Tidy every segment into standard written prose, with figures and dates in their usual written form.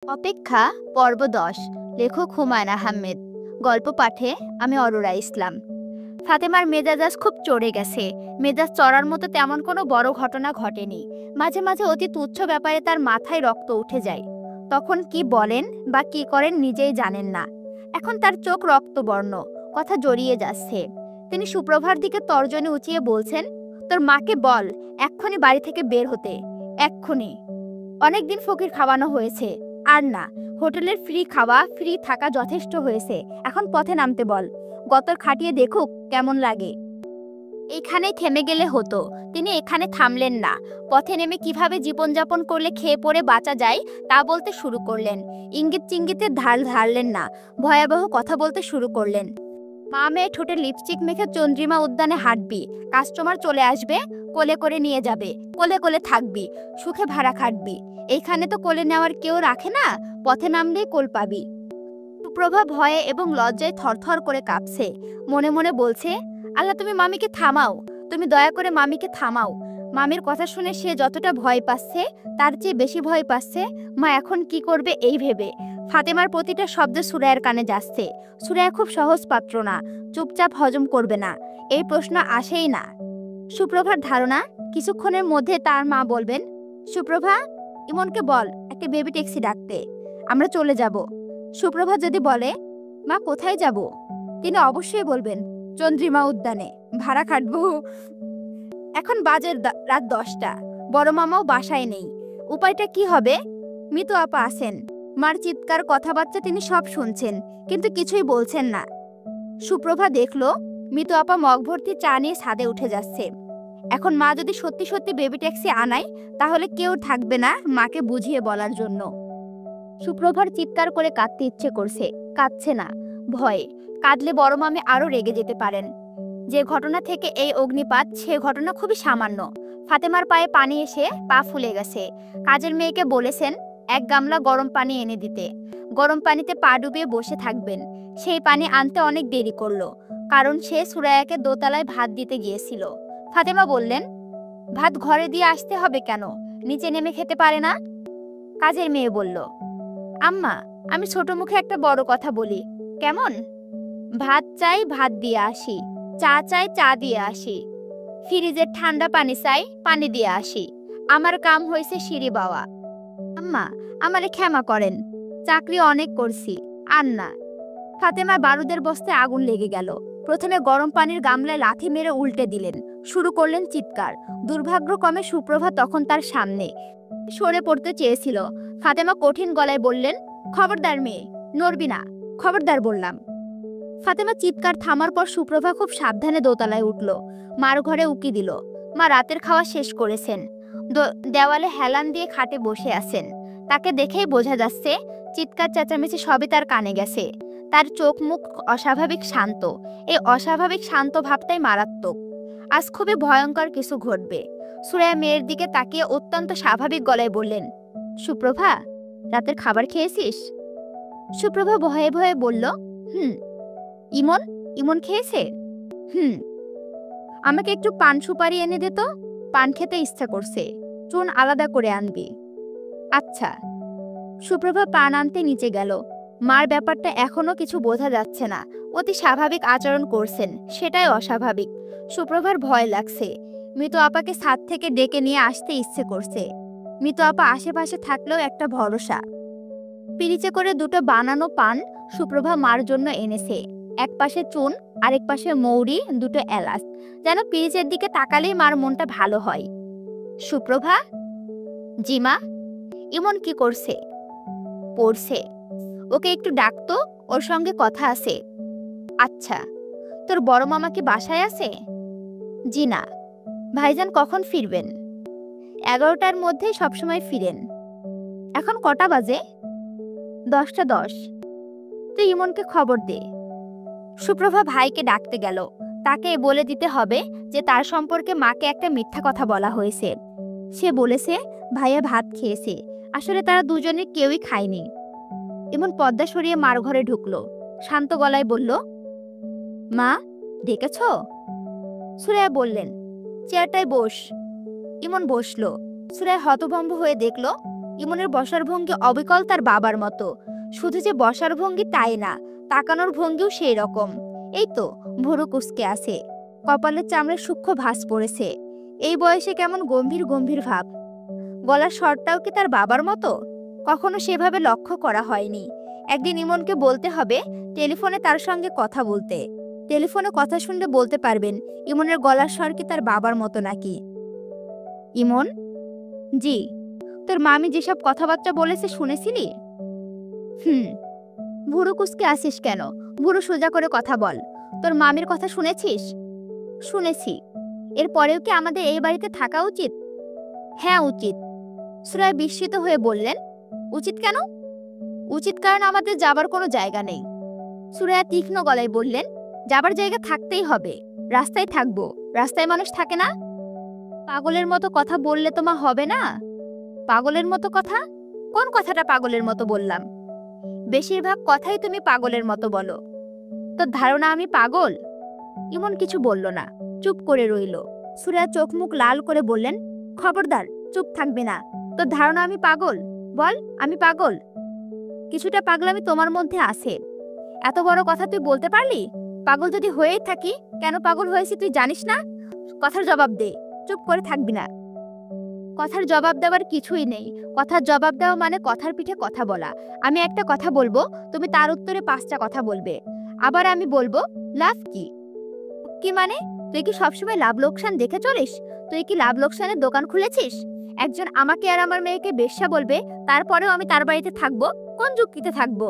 অপেক্ষা পর্ব ১০। লেখক হুমায়ুন আহমেদ। গল্প পাঠে আমি অরোরা ইসলাম। ফাতেমার মেজাজ আজ খুব চড়ে গেছে। মেজাজ চড়ার মতো তেমন কোনো বড় ঘটনা ঘটেনি। মাঝে মাঝে অতি তুচ্ছ ব্যাপারে তার মাথায় রক্ত উঠে যায়। তখন কি বলেন বা কি করেন নিজেই জানেন না। এখন তার চোখ রক্তবর্ণ, কথা জড়িয়ে যাচ্ছে। তিনি সুপ্রভার দিকে তর্জনী উঁচিয়ে বলছেন, তোর মাকে বল এক্ষুনি বাড়ি থেকে বের হতে, এক্ষুনি। অনেকদিন ফকির খাওয়ানো হয়েছে, আর না। হোটেলের ফ্রি খাওয়া ফ্রি থাকা যথেষ্ট হয়েছে। এখন পথে নামতে বল, গতর খাটিয়ে দেখুক কেমন লাগে। এইখানেই থেমে গেলে হতো, তিনি এখানে থামলেন না। পথে নেমে কিভাবে জীবনযাপন করলে খেয়ে পড়ে বাঁচা যায় তা বলতে শুরু করলেন। ইঙ্গিত চিঙ্গিতের ঢাল ধারলেন না, ভয়াবহ কথা বলতে শুরু করলেন। মা মেয়ে ঠোঁটে লিপস্টিক মেখে চন্দ্রিমা উদ্যানে হাঁটবি, কাস্টমার চলে আসবে, কোলে করে নিয়ে যাবে, কোলে কোলে থাকবি, সুখে ভাড়া খাটবি। এইখানে তো কোলে নেওয়ার কেউ রাখে না, পথে নামলেই কোল পাবি। সুপ্রভা ভয়ে এবং লজ্জায় থরথর করে কাঁপছে। মনে মনে বলছে, আল্লাহ তুমি মামিকে থামাও, তুমি দয়া করে মামিকে থামাও। মামির কথা শুনে সে যতটা ভয় পাচ্ছে তার চেয়ে বেশি ভয় পাচ্ছে মা এখন কি করবে এই ভেবে। ফাতেমার প্রতিটা শব্দ সুরাইয়ের কানে যাচ্ছে। সুরাইয়া খুব সহজ পাত্র না, চুপচাপ হজম করবে না, এই প্রশ্ন আসেই না। সুপ্রভার ধারণা কিছুক্ষণের মধ্যে তার মা বলবেন, সুপ্রভা, ইমনকে বল একটা বেবি ট্যাক্সি ডাকতে, আমরা চলে যাব। সুপ্রভা যদি বলে, মা কোথায় যাব, তিনি অবশ্যই বলবেন, চন্দ্রিমা উদ্যানে, ভাড়া খাটবো। এখন বাজে রাত ১০টা, বড় মামাও বাসায় নেই। উপায়টা কি হবে? মিতু আপা আছেন, মার চিৎকার কথাবার্তা তিনি সব শুনছেন, কিন্তু কিছুই বলছেন না। সুপ্রভা দেখল মিতু আপা মগ ভর্তি চা নিয়ে ছাদে উঠে যাচ্ছে। এখন মা যদি সত্যি সত্যি বেবি ট্যাক্সি আনায়, তাহলে কেউ থাকবে না মাকে বুঝিয়ে বলার জন্য। সুপ্রভার চিৎকার করে কাঁদতে ইচ্ছে করছে, কাঁদছে না, ভয়ে। কাঁদলে বড় মামি আরো রেগে যেতে পারেন। যে ঘটনা থেকে এই অগ্নিপাত, সে ঘটনা খুবই সামান্য। ফাতেমার পায়ে পানি এসে পা ফুলে গেছে। কাজের মেয়েকে বলেছেন ১ গামলা গরম পানি এনে দিতে। গরম পানিতে পা ডুবিয়ে বসে থাকবেন। সেই পানি আনতে অনেক দেরি করলো, কারণ সে সুরাইয়াকে দোতলায় ভাত দিতে গিয়েছিল। ফাতেমা বললেন, ভাত ঘরে দিয়ে আসতে হবে কেন, নিচে নেমে খেতে পারে না? কাজের মেয়ে বলল, আম্মা, আমি ছোট মুখে একটা বড় কথা বলি, কেমন? ভাত চাই, ভাত দিয়ে আসি। চা চাই, চা দিয়ে আসি। ফ্রিজের ঠান্ডা পানি চাই, পানি দিয়ে আসি। আমার কাম হয়েছে সিঁড়ি বাওয়া। আম্মা, আমারে ক্ষমা করেন, চাকরি অনেক করছি, আর না। ফাতেমা বারুদের বস্তায় আগুন লেগে গেল। প্রথমে গরম পানির গামলায় লাথি মেরে উল্টে দিলেন, শুরু করলেন চিৎকার। দুর্ভাগ্যক্রমে সুপ্রভা তখন তার সামনে, সরে পড়তে চেয়েছিল। ফাতেমা কঠিন গলায় বললেন, খবরদার মেয়ে, নড়বি না, খবরদার বললাম। ফাতেমা চিৎকার থামার পর সুপ্রভা খুব সাবধানে দোতলায় উঠল, মার ঘরে উকি দিল। মা রাতের খাওয়া শেষ করেছেন, দেওয়ালে হেলান দিয়ে খাটে বসে আছেন। তাকে দেখেই বোঝা যাচ্ছে চিৎকার চেঁচামেচি সবই তার কানে গেছে। তার চোখ মুখ অস্বাভাবিক শান্ত। এই অস্বাভাবিক শান্ত ভাবটাই মারাত্মক। আজ খুবই ভয়ঙ্কর কিছু ঘটবে। সুরাইয়া মেয়ের দিকে তাকিয়ে অত্যন্ত স্বাভাবিক গলায় বললেন, সুপ্রভা, রাতের খাবার খেয়েছিস? সুপ্রভা ভয়ে ভয়ে বলল, হুম। ইমন, ইমন খেয়েছে? হুম। আমাকে একটু পান সুপারি এনে দে তো, পান খেতে ইচ্ছা করছে, চুন আলাদা করে আনবি। আচ্ছা। সুপ্রভা পান আনতে নিচে গেল। মার ব্যাপারটা এখনো কিছু বোঝা যাচ্ছে না। অতি স্বাভাবিক আচরণ করছেন, সেটাই অস্বাভাবিক। সুপ্রভার ভয় লাগছে। মিতু আপাকে ছাদ থেকে ডেকে নিয়ে আসতে ইচ্ছে করছে। মিতু আপা আশেপাশে থাকলেও একটা ভরসা। পিরিচে করে দুটো বানানো পান সুপ্রভা মার জন্য এনেছে। এক পাশে চুন, আরেক পাশে মৌরি, দুটো এলাচ, যেন পিরিচের দিকে তাকালেই মার মনটা ভালো হয়। সুপ্রভা? জি মা। ইমন কি করছে? পড়ছে। ওকে একটু ডাকতো, ওর সঙ্গে কথা আছে। আচ্ছা। তোর বড় মামা কি বাসায় আছে? জি না। ভাইজান কখন ফিরবেন? 11টার মধ্যেই সবসময় ফিরেন। এখন কটা বাজে? 10টা 10। তুই ইমনকে খবর দে। সুপ্রভা ভাইকে ডাকতে গেল। তাকে বলে দিতে হবে যে তার সম্পর্কে মাকে একটা মিথ্যা কথা বলা হয়েছে। সে বলেছে ভাইয়া ভাত খেয়েছে, আসলে তারা দুজনে কেউই খায়নি। ইমন পর্দা সরিয়ে মার ঘরে ঢুকলো, শান্ত গলায় বলল, মা, ডেকেছ? সুরাইয়া বললেন, চেয়ারটায় বস। ইমন বসলো। সুরাইয়া হতভম্ব হয়ে দেখল ইমনের বসার ভঙ্গি অবিকল তার বাবার মতো। শুধু যে বসার ভঙ্গি তাই না, তাকানোর ভঙ্গিও সেই রকম। এই তো ভুরু কুঁচকে আছে, কপালের চামড়ায় সূক্ষ্ম ভাঁজ পড়েছে। এই বয়সে কেমন গম্ভীর গম্ভীর ভাব। গলার স্বরটাও কি তার বাবার মতো? কখনো সেভাবে লক্ষ্য করা হয়নি। একদিন ইমনকে বলতে হবে টেলিফোনে তার সঙ্গে কথা বলতে। টেলিফোনে কথা শুনলে বলতে পারবেন ইমনের গলার স্বর কি তার বাবার মতো নাকি। ইমন, জি। তোর মামি যেসব কথাবার্তা বলেছে শুনেছিলি? হুম। ভুরু কুঁচকে আসিস কেন? ভুরু সোজা করে কথা বল। তোর মামির কথা শুনেছিস? শুনেছি। এরপরেও কি আমাদের এই বাড়িতে থাকা উচিত? হ্যাঁ উচিত। সুরাইয়া বিস্মিত হয়ে বললেন, উচিত কেন? উচিত কারণ আমাদের যাবার কোনো জায়গা নেই। সুরাইয়া তীক্ষ্ণ গলায় বললেন, যাবার জায়গা থাকতেই হবে। রাস্তায় থাকবো, রাস্তায় মানুষ থাকে না। পাগলের মতো কথা বললে তো মা হবে না। পাগলের মতো কথা? কোন কথাটা পাগলের মতো বললাম? বেশিরভাগ কথাই তুমি পাগলের মতো বলো। তোর ধারণা আমি পাগল? ইমন কিছু বলল না, চুপ করে রইল। সুরাইয়া চোখ মুখ লাল করে বললেন, খবরদার, চুপ থাকবে না। তোর ধারণা আমি পাগল? বল আমি পাগল? কিছুটা পাগলামি তোমার মধ্যে আছে। এত বড় কথা তুই বলতে পারলি? পাগল যদি হয়েই থাকি, কেন পাগল হয়েছি তুই জানিস না? কথার জবাব দে, চুপ করে থাকবি না। কথার জবাব দেওয়ার কিছুই নেই। কথার জবাব দেওয়া মানে কথার পিঠে কথা বলা। আমি একটা কথা বলবো, তুমি তার উত্তরে 5টা কথা বলবে। আবার আমি বলবো, লাভ কি? কি মানে? তুই কি সবসময় লাভ লোকসান দেখে চলিস? তুই কি লাভ লোকসানের দোকান খুলেছিস? একজন আমাকে আর আমার মেয়েকে বেশ্যা বলবে, তারপরেও আমি তার বাড়িতে থাকবো? কোন যুক্তিতে থাকবো?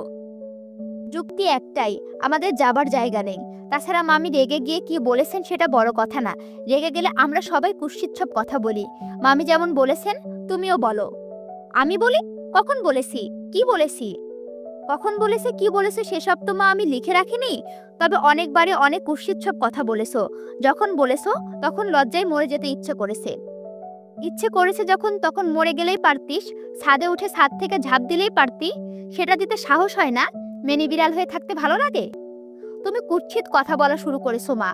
যুক্তি একটাই, আমাদের যাবার জায়গা নেই। তাছাড়া মামি রেগে গিয়ে কি বলেছেন সেটা বড় কথা না। রেগে গেলে আমরা সবাই কুৎসিত কথা বলি। মামি যেমন বলেছেন তুমিও বলো। আমি বলি? কখন বলেছি? কি বলেছি? কখন বলেছে কি বলেছে সেসব তো মা আমি লিখে রাখিনি। তবে অনেকবারে অনেক কুৎসিত কথা বলেছো। যখন বলেছো তখন লজ্জায় মরে যেতে ইচ্ছে করেছে। ইচ্ছে করেছে যখন, তখন মরে গেলেই পারতিস। ছাদে উঠে ছাদ থেকে ঝাঁপ দিলেই পারতি। সেটা দিতে সাহস হয় না? মেনি বিড়াল হয়ে থাকতে ভালো লাগে? তুমি কুৎসিত কথা বলা শুরু করেছো মা।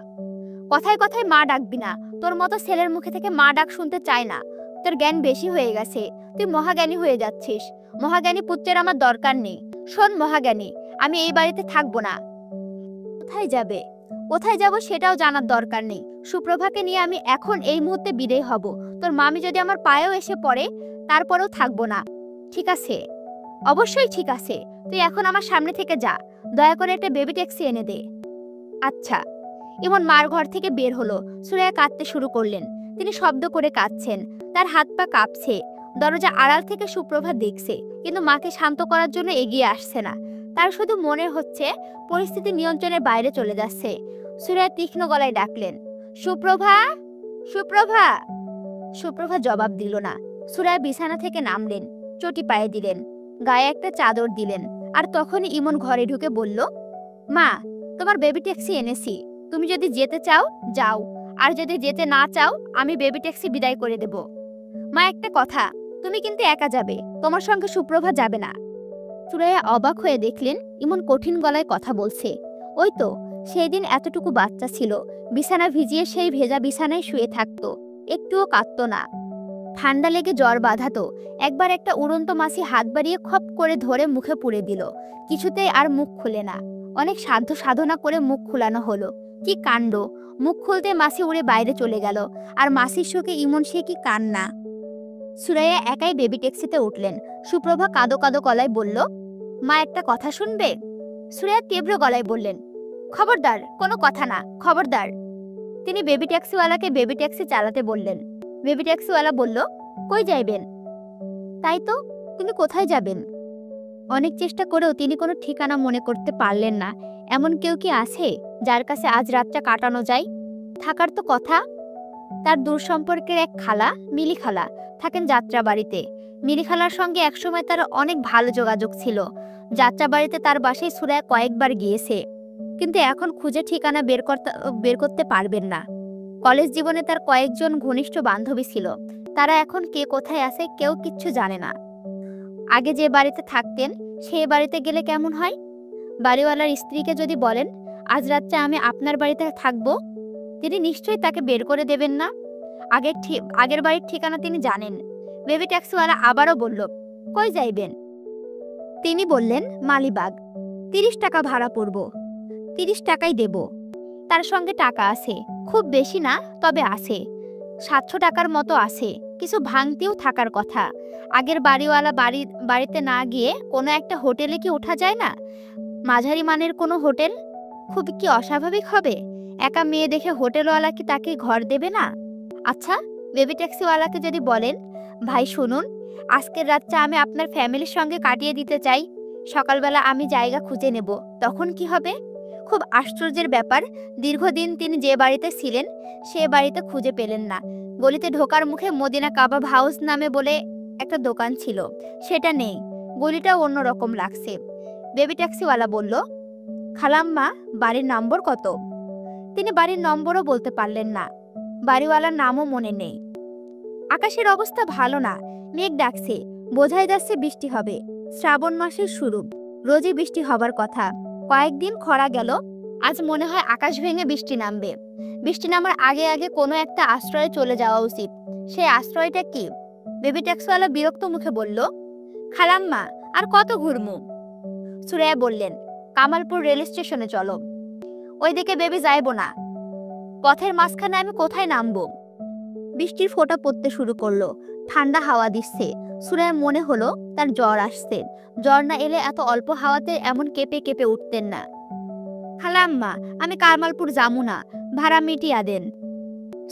কথায় কথায় মা ডাকবি না। তোর মতো ছেলের মুখে থেকে মা ডাক শুনতে চায় না। তোর জ্ঞান বেশি হয়ে গেছে। তুই মহাজ্ঞানী হয়ে যাচ্ছিস। মহাজ্ঞানী পুত্রের আমার দরকার নেই। শোন মহাজ্ঞানী, আমি এই বাড়িতে থাকবো না। কোথায় যাবে? কোথায় যাব সেটাও জানার দরকার নেই। সুপ্রভাকে নিয়ে আমি এখন এই মুহূর্তে বিদেয় হব। তোর মামি যদি আমার পায়েও এসে পড়ে, তারপরেও থাকবো না। ঠিক আছে? অবশ্যই ঠিক আছে। তুই এখন আমার সামনে থেকে যা। দয়া করে একটা বেবি ট্যাক্সি এনে দে। আচ্ছা। ইমন মার ঘর থেকে বের হলো। সুরাইয়া কাঁদতে শুরু করলেন। তিনি শব্দ করে কাঁদছেন। তার হাত পা কাঁপছে। দরজা আড়াল থেকে সুপ্রভা দেখছে, কিন্তু মাকে শান্ত করার জন্য এগিয়ে আসছে না। তার শুধু মনে হচ্ছে পরিস্থিতি নিয়ন্ত্রণের বাইরে চলে যাচ্ছে। সুরাইয়া তীক্ষ্ণ গলায় ডাকলেন, সুপ্রভা, সুপ্রভা। সুপ্রভা জবাব দিল না। সুরাইয়া বিছানা থেকে নামলেন, চটি পায়ে দিলেন, গায়ে একটা চাদর দিলেন। আর তখনই ইমন ঘরে ঢুকে বলল, মা, তোমার বেবি ট্যাক্সি এনেছি। তুমি যদি যেতে চাও যাও, আর যদি যেতে না চাও আমি বেবি ট্যাক্সি বিদায় করে দেব। মা, একটা কথা, তুমি কিন্তু একা যাবে, তোমার সঙ্গে সুপ্রভা যাবে না। সুরাইয়া অবাক হয়ে দেখলেন ইমন কঠিন গলায় কথা বলছে। ওই তো সেই দিন এতটুকু বাচ্চা ছিল, বিছানা ভিজিয়ে সেই ভেজা বিছানায় শুয়ে থাকতো, একটুও কাঁদতো না। ঠান্ডা লেগে জ্বর বাঁধাতো। একবার একটা উড়ন্ত মাছি হাত বাড়িয়ে খপ করে ধরে মুখে পুরে দিল। কিছুতেই আর মুখ খুলে না। অনেক সাধ্য সাধনা করে মুখ খুলানো হলো। কি কাণ্ড! মুখ খুলতে মাছি উড়ে বাইরে চলে গেল। আর মাছির শোকে ইমন সে কি কান্না! সুরাইয়া একাই বেবি ট্যাক্সিতে উঠলেন। সুপ্রভা কাঁদো কাঁদো গলায় বলল, মা, একটা কথা শুনবে? সুরাইয়া তীব্র গলায় বললেন, খবরদার, কোনো কথা না, খবরদার। তিনি বেবি ট্যাক্সিওয়ালাকে বেবি ট্যাক্সি চালাতে বললেন। বেবি ট্যাক্সিওয়ালা বলল, কই যাইবেন? তাই তো, তুমি কোথায় যাবেন? অনেক চেষ্টা করেও তিনি কোনো ঠিকানা মনে করতে পারলেন না। এমন কেউ কি আছে যার কাছে আজ রাতটা কাটানো যায়? থাকার তো কথা। তার দূর সম্পর্কের এক খালা, মিলি খালা, থাকেন যাত্রাবাড়িতে। মিলি খালার সঙ্গে একসময় তার অনেক ভালো যোগাযোগ ছিল। যাত্রাবাড়িতে তার বাসায় সুরাইয়া কয়েকবার গিয়েছে, কিন্তু এখন খুঁজে ঠিকানা বের করতে পারবেন না। কলেজ জীবনে তার কয়েকজন ঘনিষ্ঠ বান্ধবী ছিল, তারা এখন কে কোথায় আছে কেউ কিচ্ছু জানে না। আগে যে বাড়িতে থাকতেন সেই বাড়িতে গেলে কেমন হয়? বাড়িওয়ালার স্ত্রীকে যদি বলেন, আজ রাতটা আমি আপনার বাড়িতে থাকবো, তিনি নিশ্চয়ই তাকে বের করে দেবেন না। আগের বাড়ির ঠিকানা তিনি জানেন। বেবি ট্যাক্সিওয়ালা আবারও বলল, কই যাইবেন? তিনি বললেন, মালিবাগ। ৩০ টাকা ভাড়া পড়ব। ৩০ টাকাই দেব। তার সঙ্গে টাকা আছে, খুব বেশি না, তবে আছে। ৭০০ টাকার মতো আছে। কিছু ভাঙতিও থাকার কথা। আগের বাড়িওয়ালা বাড়িতে না গিয়ে কোনো একটা হোটেলে কি ওঠা যায় না? মাঝারি মানের কোনো হোটেল। খুব কি অস্বাভাবিক হবে? একা মেয়ে দেখে হোটেলওয়ালা কি তাকে ঘর দেবে না? আচ্ছা, বেবি ট্যাক্সিওয়ালাকে যদি বলেন, ভাই শুনুন, আজকের রাতটা আমি আপনার ফ্যামিলির সঙ্গে কাটিয়ে দিতে চাই, সকালবেলা আমি জায়গা খুঁজে নেব, তখন কি হবে? খুব আশ্চর্যের ব্যাপার, দীর্ঘদিন তিনি যে বাড়িতে ছিলেন সে বাড়িতে খুঁজে পেলেন না। গলিতে ঢোকার মুখে মদিনা কাবাব হাউস নামে বলে একটা দোকান ছিল, সেটা নেই। গলিটা অন্যরকম লাগছে। বেবি ট্যাক্সিওয়ালা বলল, খালাম্মা, বাড়ির নম্বর কত? তিনি বাড়ির নম্বরও বলতে পারলেন না। বাড়িওয়ালার নামও মনে নেই। আকাশের অবস্থা ভালো না, মেঘ ডাকছে, বোঝাই যাচ্ছে বৃষ্টি হবে। শ্রাবণ মাসের শুরু, রোজই বৃষ্টি হবার কথা। কয়েকদিন খরা গেল, আজ মনে হয় আকাশ ভেঙে বৃষ্টি নামবে। বৃষ্টি নামার আগে আগে কোনো একটা আশ্রয়ে চলে যাওয়া উচিত। সেই আশ্রয়টা কি? বেবি ট্যাক্সিওয়ালা বিরক্ত মুখে বলল, খালাম্মা, আর কত ঘুরমু? সুরাইয়া বললেন, কামালপুর রেল স্টেশনে চলো। ওইদিকে বেবি যাইব না। পথের মাঝখানে আমি কোথায় নামবো? বৃষ্টির ফোঁটা পড়তে শুরু করলো, ঠান্ডা হাওয়া দিচ্ছে। সুরাইয়ার মনে হলো তার জ্বর আসছে। জ্বর না এলে এত অল্প হাওয়াতে এমন কেঁপে কেঁপে উঠতেন না। খালাম্মা, আমি কামালপুর যামু না, ভাড়া মিটিয়া দেন।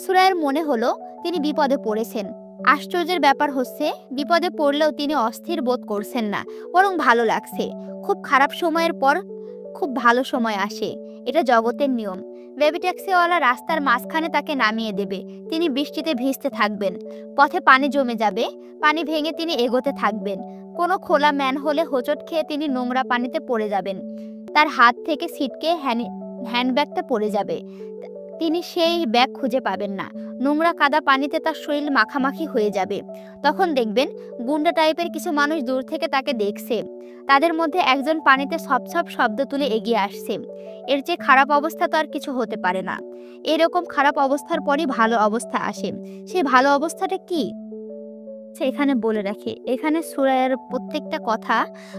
সুরাইয়ার মনে হলো তিনি বিপদে পড়েছেন। আশ্চর্যের ব্যাপার হচ্ছে, বিপদে পড়লেও তিনি অস্থির বোধ করছেন না, বরং ভালো লাগছে। খুব খারাপ সময়ের পর খুব ভালো সময় আসে, এটা জগতের নিয়ম। বেবি ট্যাক্সিওয়ালা রাস্তার মাঝখানে তাকে নামিয়ে দেবে। তিনি বৃষ্টিতে ভিজতে থাকবেন। পথে পানি জমে যাবে, পানি ভেঙে তিনি এগোতে থাকবেন। কোনো খোলা ম্যানহোলে হোঁচট খেয়ে তিনি নোংরা পানিতে পড়ে যাবেন। তার হাত থেকে ছিটকে হ্যান্ডব্যাগটা পড়ে যাবে। তিনি সেই ব্যাগ খুঁজে পাবেন না। নোংরা কাদা পানিতে তার শরীর মাখামাখি হয়ে যাবে। তখন দেখবেন গুন্ডা টাইপের কিছু মানুষ দূর থেকে তাকে দেখছে। তাদের মধ্যে একজন পানিতে সপ শব্দ তুলে এগিয়ে আসছে। এর চেয়ে খারাপ অবস্থা তো আর কিছু হতে পারে না। এরকম খারাপ অবস্থার পরই ভালো অবস্থা আসে। সেই ভালো অবস্থাটা কি? এখানে বলে রাখি, এখানে সুরাইয়ার প্রত্যেকটা কথা,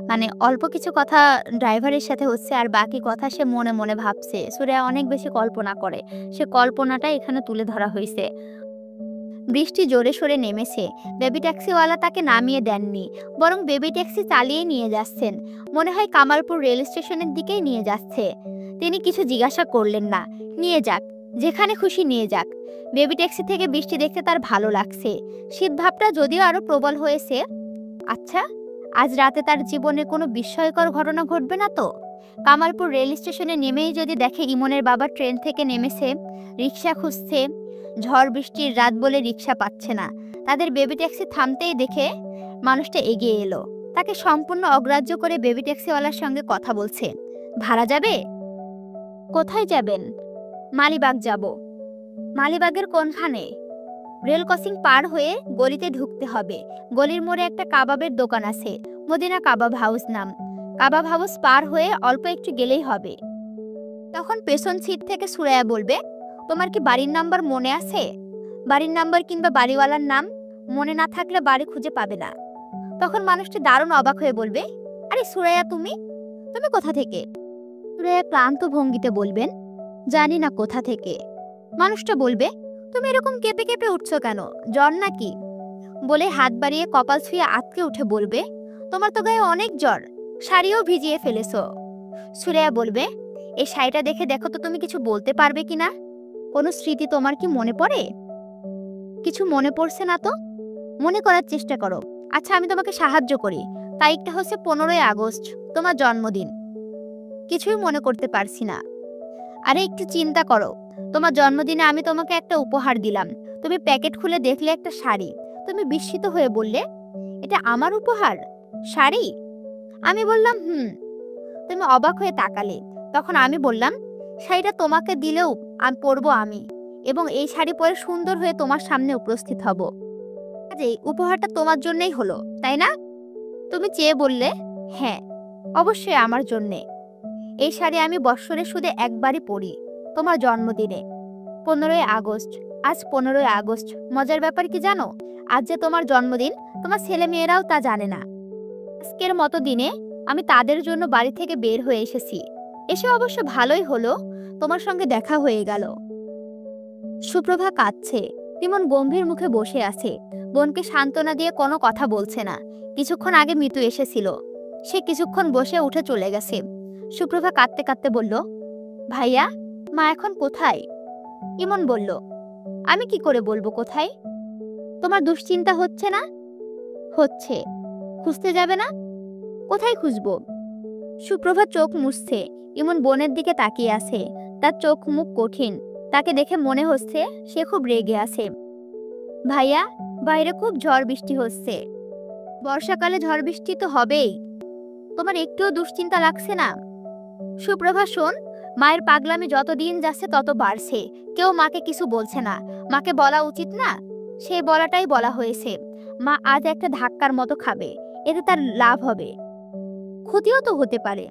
মানে অল্প কিছু কথা ড্রাইভারের সাথে হচ্ছে, আর বাকি কথা সে মনে মনে ভাবছে। সুরাইয়া অনেক বেশি কল্পনা করে, সে কল্পনাটা এখানে তুলে ধরা হয়েছে। বৃষ্টি জোরে সোরে নেমেছে। বেবি ট্যাক্সিওয়ালা তাকে নামিয়ে দেননি, বরং বেবি ট্যাক্সি চালিয়ে নিয়ে যাচ্ছেন। মনে হয় কামালপুর রেল স্টেশনের দিকেই নিয়ে যাচ্ছে। তিনি কিছু জিজ্ঞাসা করলেন না, নিয়ে যাক, যেখানে খুশি নিয়ে যাক। বেবি ট্যাক্সি থেকে বৃষ্টি দেখতে তার ভালো লাগছে। শীত ভাবটা যদিও আরো প্রবল হয়েছে। আচ্ছা, আজ রাতে তার জীবনে কোনো বিস্ময়কর ঘটনা ঘটবে না তো? কামালপুর রেল স্টেশনে নেমেই যদি দেখে ইমনের বাবা ট্রেন থেকে নেমেছে, রিক্সা খুঁজছে, ঝড় বৃষ্টির রাত বলে রিক্সা পাচ্ছে না। তাদের বেবি ট্যাক্সি থামতেই দেখে মানুষটা এগিয়ে এলো, তাকে সম্পূর্ণ অগ্রাহ্য করে বেবি ট্যাক্সিওয়ালার সঙ্গে কথা বলছে। ভাড়া যাবে? কোথায় যাবেন? মালিবাগ যাব। মালিবাগের কোনখানে? রেল ক্রসিং পার হয়ে গলিতে ঢুকতে হবে। গলির মোড়ে একটা কাবাবের দোকান আছে, মদিনা কাবাব হাউস নাম। কাবাব হাউস পার হয়ে অল্প একটু গেলেই হবে। তখন পেছন সিট থেকে সুরাইয়া বলবে, তোমার কি বাড়ির নাম্বার মনে আছে? বাড়ির নাম্বার কিংবা বাড়িওয়ালার নাম মনে না থাকলে বাড়ি খুঁজে পাবে না। তখন মানুষটি দারুণ অবাক হয়ে বলবে, আরে সুরাইয়া, তুমি তুমি কোথা থেকে? সুরাইয়া ক্লান্ত ভঙ্গিতে বলবেন, জানি না কোথা থেকে। মানুষটা বলবে, তুমি এরকম কেঁপে কেঁপে উঠছো কেন, জ্বর নাকি? বলে হাত বাড়িয়ে কপাল ছুঁয়ে আঁতকে উঠে বলবে, তোমার তো গায়ে অনেক জ্বর, শাড়িও ভিজিয়ে ফেলেছো। সুরাইয়া বলবে, এই শাড়িটা দেখে দেখো তো তুমি কিছু বলতে পারবে কিনা। কোনো স্মৃতি তোমার কি মনে পড়ে? কিছু মনে পড়ছে না তো? মনে করার চেষ্টা করো। আচ্ছা, আমি তোমাকে সাহায্য করি। তারিখটা হচ্ছে 15ই আগস্ট, তোমার জন্মদিন। কিছুই মনে করতে পারছি না। আরে একটু চিন্তা করো, তোমার জন্মদিনে আমি তোমাকে একটা উপহার দিলাম। তুমি প্যাকেট খুলে দেখলে একটা শাড়ি। তুমি বিস্মিত হয়ে বললে, এটা আমার উপহার? শাড়ি? আমি বললাম, হুম। তুমি অবাক হয়ে তাকালে। তখন আমি বললাম, শাড়িটা তোমাকে দিলেও পরবো আমি, এবং এই শাড়ি পরে সুন্দর হয়ে তোমার সামনে উপস্থিত হব। কাজেই উপহারটা তোমার জন্যই হলো, তাই না? তুমি চেয়ে বললে, হ্যাঁ, অবশ্যই আমার জন্যে। এই শাড়ি আমি বৎসরে শুধু একবারই পরি, তোমার জন্মদিনে। 15ই আগস্ট। আজ 15ই আগস্ট। মজার ব্যাপার কি জানো? আজ যে তোমার জন্মদিন, তোমার ছেলে মেয়েরাও তা জানে না। আজকের মতো দিনে আমি তাদের জন্য বাড়ি থেকে বের হয়ে এসেছি। এসে অবশ্য ভালোই হলো, তোমার সঙ্গে দেখা হয়ে গেল। সুপ্রভা কাঁদছে। তিমন গম্ভীর মুখে বসে আছে, বোনকে সান্ত্বনা দিয়ে কোনো কথা বলছে না। কিছুক্ষণ আগে মিতু এসেছিল, সে কিছুক্ষণ বসে উঠে চলে গেছে। সুপ্রভা কাঁদতে কাঁদতে বলল, ভাইয়া, মা এখন কোথায়? ইমন বলল, আমি কি করে বলবো কোথায়? তোমার দুশ্চিন্তা হচ্ছে না? হচ্ছে। খুঁজতে যাবে না? কোথায় খুঁজবো? সুপ্রভা চোখ মুছছে। ইমন বোনের দিকে তাকিয়ে আছে, তার চোখ মুখ কঠিন। তাকে দেখে মনে হচ্ছে সে খুব রেগে আছে। ভাইয়া, বাইরে খুব ঝড় বৃষ্টি হচ্ছে। বর্ষাকালে ঝড় বৃষ্টি তো হবেই। তোমার একটুও দুশ্চিন্তা লাগছে না? সুপ্রভা শোন, মায়ের পাগলামি যত দিন যাচ্ছে তত বাড়ছে। কেউ মাকে কিছু বলছে না। মাকে বলা উচিত না? সেই বলাটাই বলা হয়েছে। মা আজ একটা ধাক্কার মতো খাবে, এতে তার লাভ হবে। ক্ষতিও তো হতে পারে।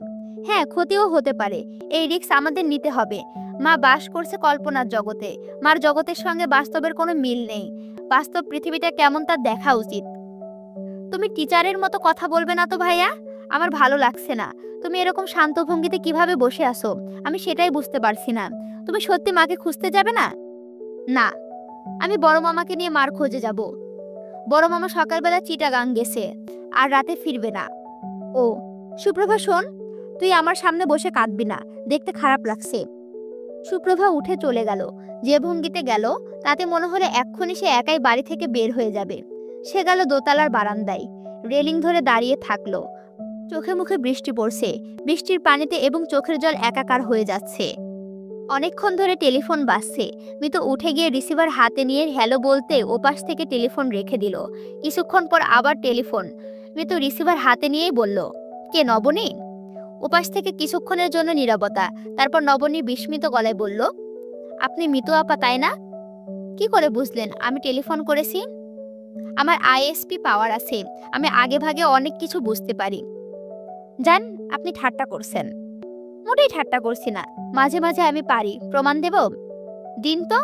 হ্যাঁ, ক্ষতিও হতে পারে। এই রিস্ক আমাদের নিতে হবে। মা বাস করছে কল্পনার জগতে। মার জগতের সঙ্গে বাস্তবের কোনো মিল নেই। বাস্তব পৃথিবীটা কেমন তা দেখা উচিত। তুমি টিচারের মতো কথা বলবে না তো ভাইয়া? আমার ভালো লাগছে না। তুমি এরকম শান্ত ভঙ্গিতে কিভাবে বসে আসো আমি সেটাই বুঝতে পারছি না। তুমি সত্যি মাকে খুঁজতে যাবে না? না, আমি বড় মামাকে নিয়ে মার খোঁজে যাব। বড় মামা সকালবেলা চিটাগাং গেছে, আর রাতে ফিরবে না। ও, সুপ্রভা শোন, তুই আমার সামনে বসে কাঁদবি না, দেখতে খারাপ লাগছে। সুপ্রভা উঠে চলে গেল। যে ভঙ্গিতে গেল তাতে মনে হলে এক্ষুনি সে একাই বাড়ি থেকে বের হয়ে যাবে। সে গেল দোতলার বারান্দায়, রেলিং ধরে দাঁড়িয়ে থাকলো। চোখে মুখে বৃষ্টি পড়ছে, বৃষ্টির পানিতে এবং চোখের জল একাকার হয়ে যাচ্ছে। অনেকক্ষণ ধরে টেলিফোন বাজছে। মিতু উঠে গিয়ে রিসিভার হাতে নিয়ে হ্যালো বলতে ওপাশ থেকে টেলিফোন রেখে দিল। কিছুক্ষণ পর আবার টেলিফোন। মিতু রিসিভার হাতে নিয়েই বলল, কে, নবনী? ওপাশ থেকে কিছুক্ষণের জন্য নীরবতা। তারপর নবনী বিস্মিত গলায় বলল, আপনি মিতু আপা, তাই না? কি করে বুঝলেন আমি টেলিফোন করেছি? আমার আইএসপি পাওয়ার আছে, আমি আগে ভাগে অনেক কিছু বুঝতে পারি। জান, আপনি ঠাট্টা করছেন। মোটেই ঠাট্টা করছি না, মাঝে মাঝে আমি পারি। প্রমাণ দেব? দিন তো।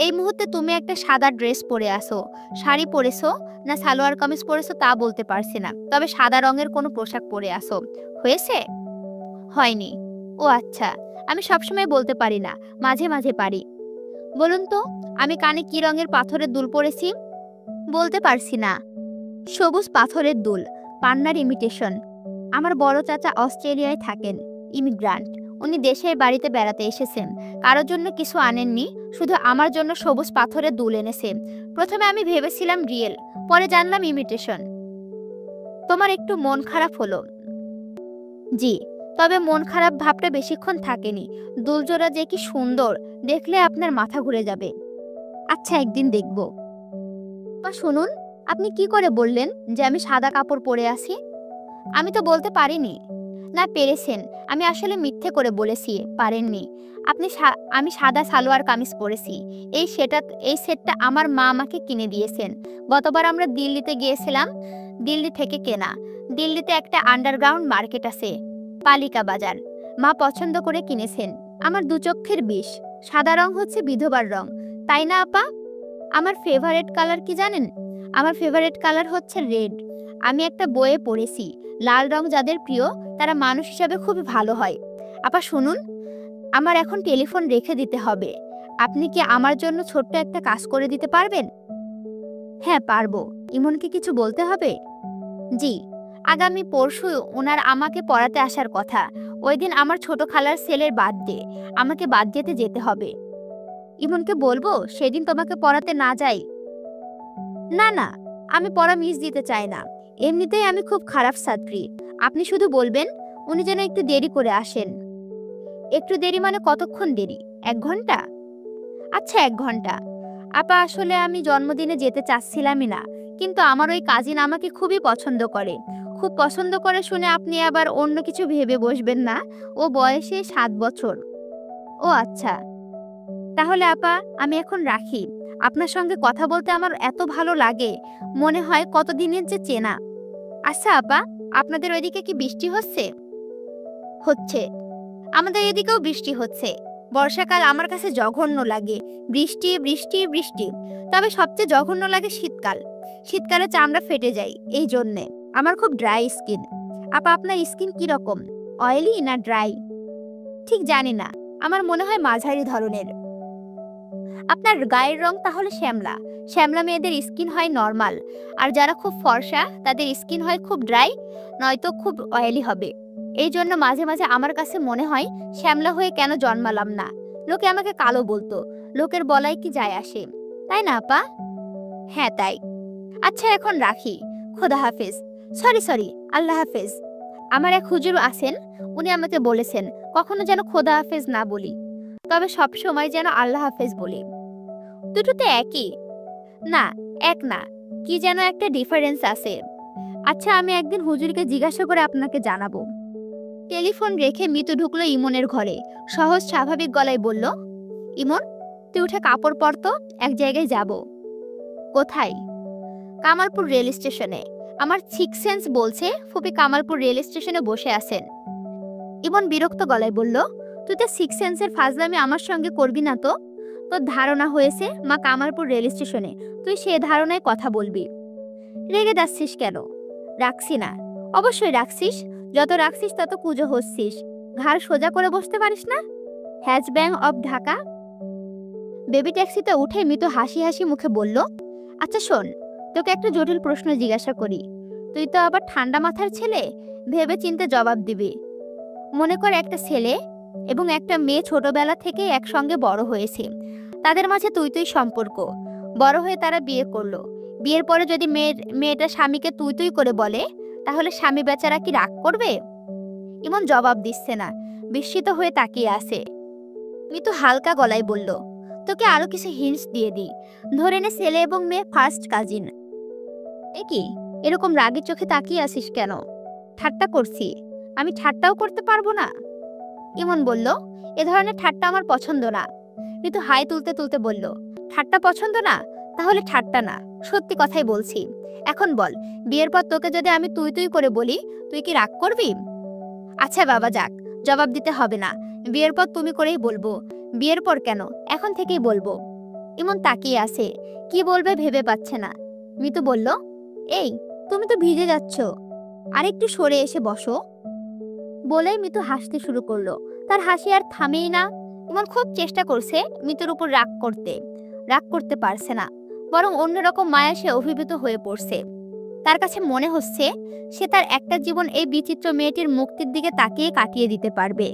এই মুহূর্তে তুমি একটা সাদা ড্রেস পরে আসো। শাড়ি পরেছো না সালোয়ার কামিজ পরেছো তা বলতে পারছি না, তবে সাদা রঙের কোনো পোশাক পরে আসো। হয়েছে? হয়নি? ও আচ্ছা, আমি সবসময় বলতে পারি না, মাঝে মাঝে পারি। বলুন তো, আমি কানে কি রঙের পাথরের দুল পরেছি? বলতে পারছি না। সবুজ পাথরের দুল, পান্নার ইমিটেশন। আমার বড় চাচা অস্ট্রেলিয়ায় থাকেন, ইমিগ্রান্ট। উনি দেশের বাড়িতে বেড়াতে এসেছেন, কারোর জন্য কিছু আনেননি, শুধু আমার জন্য সবুজ পাথরের দুল এনেছেন। প্রথমে আমি ভেবেছিলাম রিয়েল, পরে জানলাম ইমিটেশন। তোমার একটু মন খারাপ হলো? জি, তবে মন খারাপ ভাবটা বেশিক্ষণ থাকেনি। দুলজোড়া যে কি সুন্দর, দেখলে আপনার মাথা ঘুরে যাবে। আচ্ছা, একদিন দেখব। শুনুন, আপনি কি করে বললেন যে আমি সাদা কাপড় পরে আছি? আমি তো বলতে পারিনি। না, পেরেছেন। আমি আসলে মিথ্যে করে বলেছি, পারেননি। আমি সাদা সালোয়ার কামিজ পরেছি। এই সেটটা আমার মা আমাকে কিনে দিয়েছেন। গতবার আমরা দিল্লিতে গিয়েছিলাম, দিল্লি থেকে কেনা। দিল্লিতে একটা আন্ডারগ্রাউন্ড মার্কেট আছে, পালিকা বাজার। মা পছন্দ করে কিনেছেন। আমার দু চক্ষের বিষ। সাদা রং হচ্ছে বিধবার রং, তাই না আপা? আমার ফেভারিট কালার কি জানেন? আমার ফেভারিট কালার হচ্ছে রেড। আমি একটা বইয়ে পড়েছি, লাল রং যাদের প্রিয় তারা মানুষ হিসাবে খুবই ভালো হয়। আপা শুনুন, আমার এখন টেলিফোন রেখে দিতে হবে। আপনি কি আমার জন্য ছোট্ট একটা কাজ করে দিতে পারবেন? হ্যাঁ, পারবো। ইমনকে কিছু বলতে হবে? জি, আগামী পরশু ওনার আমাকে পড়াতে আসার কথা। ওই দিন আমার ছোট খালার ছেলের বার্থডে, আমাকে বার্থডেতে যেতে হবে। ইমনকে বলবো সেদিন তোমাকে পড়াতে না যাই? না না, আমি পড়া মিস দিতে চাই না। এমনিতেই আমি খুব খারাপ ছাত্রী। আপনি শুধু বলবেন উনি যেন একটু দেরি করে আসেন। একটু দেরি মানে কতক্ষণ দেরি? 1 ঘন্টা? আচ্ছা, 1 ঘন্টা। আপা, আসলে আমি জন্মদিনে যেতে চাচ্ছিলামই না, কিন্তু আমার ওই কাজিন আমাকে খুবই পছন্দ করে। খুব পছন্দ করে শুনে আপনি আবার অন্য কিছু ভেবে বসবেন না। ও বয়সে 7 বছর। ও আচ্ছা, তাহলে আপা আমি এখন রাখি। আপনার সঙ্গে কথা বলতে আমার এত ভালো লাগে, মনে হয় কতদিনের যে চেনা। আচ্ছা আপা, আপনাদের ওইদিকে কি বৃষ্টি হচ্ছে? হচ্ছে। আমাদের এদিকেও বৃষ্টি হচ্ছে। বর্ষাকাল আমার কাছে জঘন্য লাগে। বৃষ্টি বৃষ্টি বৃষ্টি। তবে সবচেয়ে জঘন্য লাগে শীতকাল। শীতকালে চামড়া ফেটে যায় এই জন্যে। আমার খুব ড্রাই স্কিন। আপা, আপনার স্কিন কি রকম, অয়েলি না ড্রাই? ঠিক জানি না, আমার মনে হয় মাঝারি ধরনের। আপনার গায়ের রং তাহলে শ্যামলা। শ্যামলা মেয়েদের স্কিন হয় নর্মাল, আর যারা খুব ফর্সা তাদের স্কিন হয় খুব ড্রাই, নয়তো খুব অয়েলি হবে। এই জন্য মাঝে মাঝে আমার কাছে মনে হয় শ্যামলা হয়ে কেন জন্মালাম না। লোকে আমাকে কালো বলতো, লোকের বলাই কি যায় আসে, তাই না আপা? হ্যাঁ তাই। আচ্ছা এখন রাখি, খোদা হাফেজ। সরি সরি, আল্লাহ হাফেজ। আমার এক হুজুর আছেন, উনি আমাকে বলেছেন কখনো যেন খোদা হাফেজ না বলি, তবে সব সময় যেন আল্লাহ হাফেজ বলি। দুটোতে একই না? এক না, কি যেন একটা ডিফারেন্স আছে। আচ্ছা আমি একদিন হুজুরকে জিজ্ঞাসা করে আপনাকে জানাবো। টেলিফোন রেখে মিতু ঢুকলো ইমনের ঘরে। সহজ স্বাভাবিক গলায় বলল, ইমন তুই উঠে কাপড় পর তো, এক জায়গায় যাব। কোথায়? কামালপুর রেল স্টেশনে। আমার সিক্স সেন্স বলছে ফুপি কামালপুর রেল স্টেশনে বসে আছেন। ইমন বিরক্ত গলায় বলল, তুই তো সিক্স সেন্সের ফাজলামি আমার সঙ্গে করবি না তো। তোর ধারণা হয়েছে মা কামালপুর রেল স্টেশনে, তুই সে ধারণায় কথা বলবি। রেগে যাচ্ছিস কেন? রাখছি না। অবশ্যই রাখছিস, যত রাখছিস তত কুজো হচ্ছিস। ঘাড় সোজা করে বসতে পারিস না? হ্যাচব্যাং অফ ঢাকা। বেবি ট্যাক্সিতে উঠে মিতু হাসি হাসি মুখে বলল, আচ্ছা শোন, তোকে একটা জটিল প্রশ্ন জিজ্ঞাসা করি। তুই তো আবার ঠান্ডা মাথার ছেলে, ভেবে চিন্তে জবাব দিবি। মনে কর একটা ছেলে এবং একটা মেয়ে ছোটবেলা থেকে একসঙ্গে বড় হয়েছে, তাদের মাঝে তুই তুই সম্পর্ক। বড় হয়ে তারা বিয়ে করলো। বিয়ের পরে যদি মেয়েটা স্বামীকে তুই তুই করে বলে, তাহলে স্বামী বেচারা কি রাগ করবে? ইমন জবাব দিচ্ছে না, বিস্মিত হয়ে তাকিয়ে আছে। মিতু হালকা গলায় বলল, তোকে আরো কিছু হিন্টস দিয়ে দিই। ধরে নে ছেলে এবং মেয়ে ফার্স্ট কাজিন। এ কি, এরকম রাগের চোখে তাকিয়ে আছিস কেন? ঠাট্টা করছি। আমি ঠাট্টাও করতে পারবো না? ইমন বলল, এ ধরনের ঠাট্টা আমার পছন্দ না। মিতু হাই তুলতে তুলতে বলল, ঠাট্টা পছন্দ না? তাহলে ঠাট্টা না, সত্যি কথাই বলছি। এখন বল, বিয়ের পর তোকে যদি আমি তুই তুই করে বলি, তুই কি রাগ করবি? আচ্ছা বাবা যাক, জবাব দিতে হবে না। বিয়ের পর তুমি করেই বলবো। বিয়ের পর কেন, এখন থেকেই বলবো। ইমন তাকিয়ে আছে, কি বলবে ভেবে পাচ্ছে না। মিতু বলল, এই তুমি তো ভিজে যাচ্ছ, আরেকটু সরে এসে বসো। বলেই মিতু হাসতে শুরু করলো। তার হাসি আর থামেই না। ইমন খুব চেষ্টা করছে মিতুর উপর রাগ করতে পারছে না, বরং অন্যরকম মায়া সে অভিভূত হয়ে পড়ছে। তার কাছে মনে হচ্ছে সে তার একটা জীবন এই বিচিত্র মেয়েটির মুক্তির দিকে তাকিয়ে কাটিয়ে দিতে পারবে।